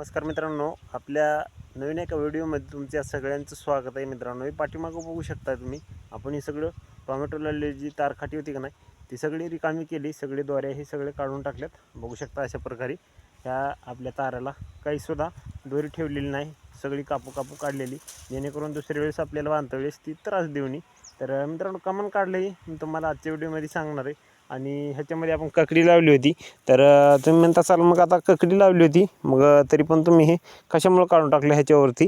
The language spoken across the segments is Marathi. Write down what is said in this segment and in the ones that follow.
नमस्कार मित्रांनो, आपल्या नवीन एका व्हिडिओमध्ये तुमच्या सगळ्यांचं स्वागत आहे. मित्रांनो, हे पाठीमागं बघू शकता तुम्ही. आपण हे सगळं टोमॅटोला जी तारखाटी होती का नाही, ती सगळी रिकामी केली. सगळे दोऱ्या हे सगळे काढून टाकल्यात. बघू शकता अशा प्रकारे ह्या आपल्या ताराला काहीसुद्धा दोरी ठेवलेली नाही, सगळी कापू काढलेली, जेणेकरून दुसऱ्या वेळेस आपल्याला बांधता वेळेस ती त्रास देऊ नये. तर मित्रांनो, कमान काढलं मी तुम्हाला आजच्या व्हिडिओमध्ये सांगणार आहे. आणि ह्याच्यामध्ये आपण ककडी लावली होती. तर तुम्ही म्हणता चाल मग आता ककडी लावली होती, मग तरी पण तुम्ही हे कशामुळे काढून टाकलं, ह्याच्यावरती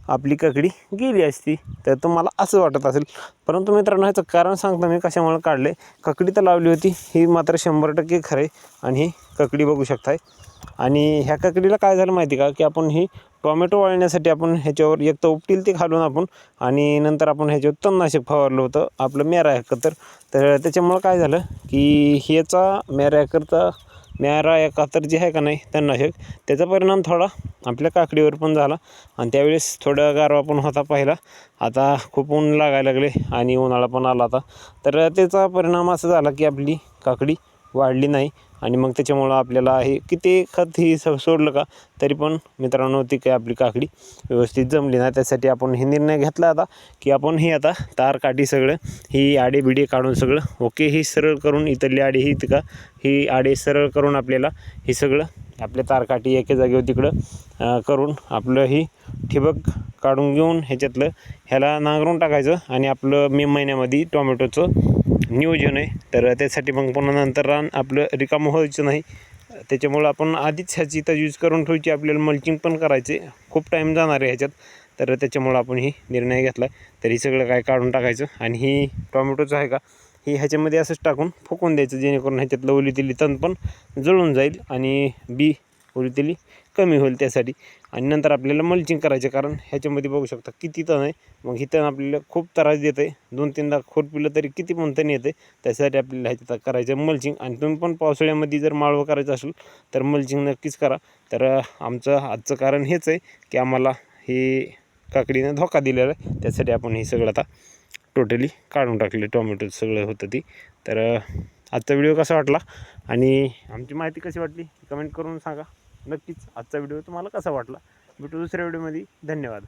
आपली ककडी गेली असती तर तुम्हाला असं वाटत असेल. परंतु मित्रांनो, ह्याचं कारण सांगतो मी कशामुळे काढले. ककडी तर लावली होती, ही मात्र 100% खरं आहे. आणि ही ककडी बघू शकताय. आणि ह्या ककडीला काय झालं माहिती का, की आपण ही टोमॅटो वाळण्यासाठी आपण ह्याच्यावर एक तर उपटील ते घालून आपण आणि नंतर आपण ह्याच्यावर तणनाशक फवारलं होतं आपलं मेरा एकाहत्तर. तर त्याच्यामुळं काय झालं की ह्याचा मेरा एकाहत्तर जे आहे का नाही तणनाशक, त्याचा परिणाम थोडा आपल्या काकडीवर पण झाला. आणि त्यावेळेस थोडा गारवा पण होता पहिला. आता खूप ऊन लागायला लागले आणि उन्हाळा पण आला आता. तर त्याचा परिणाम असा झाला की आपली काकडी वाढली नाही. आणि मग त्याच्यामुळं आपल्याला हे किती खत ही सोडलं का तरी पण मित्रांनो ती काय आपली काकडी व्यवस्थित जमली नाही. त्यासाठी आपण हे निर्णय घेतला आता की आपण ही आता तार काठी सगळं ही आडे बिडे काढून सगळं ओके ही सरळ करून, इथली आडे ही का ही आडे सरळ करून आपल्याला हे सगळं आपल्या तारकाठी एके जागेवर तिकडं करून आपलं ही ठिबक काढून घेऊन ह्याच्यातलं ह्याला नांगरून टाकायचं. आणि आपलं मे महिन्यामध्ये टोमॅटोचं नियोजन आहे. तर त्यासाठी मग पुन्हा नंतर रान आपलं रिकामं व्हायचं नाही. त्याच्यामुळं आपण आधीच ह्याची तजवीज करून ठेवायची. आपल्याला मल्चिंग पण करायचे, खूप टाईम जाणार आहे ह्याच्यात. तर त्याच्यामुळं आपण ही निर्णय घेतला. तर ही सगळं काय काढून टाकायचं आणि ही टोमॅटोचं आहे का ही ह्याच्यामध्ये असंच टाकून फुकून द्यायचं, जेणेकरून ह्याच्यातलं ओलीतेली तण पण जळून जाईल आणि बी ओलीतेली कमी होईल त्यासाठी. आणि नंतर आपल्याला मल्चिंग करायचं, कारण ह्याच्यामध्ये बघू शकता किती तण आहे. मग ही तण आपल्याला खूप त्रास देतं आहे. 2-3दा खुरपिलं तरी किती पण तण येते. त्यासाठी आपल्याला ह्याच्यात करायचं मल्चिंग. आणि तुम्ही पण पावसाळ्यामध्ये जर माळवं करायचं असेल तर मल्चिंग नक्कीच करा. तर आमचं आजचं कारण हेच आहे की आम्हाला हे काकडीनं धोका दिलेला आहे. त्यासाठी आपण हे सगळं आता टोटली काढून टाकले. टोमॅटो सगळं होतं ती. तर आजचा व्हिडिओ कसा वाटला आणि आमची माहिती कशी वाटली कमेंट करून सांगा. नक्कीच आजचा व्हिडिओ तुम्हाला कसा वाटला. भेटू दुसऱ्या व्हिडिओमध्ये. धन्यवाद.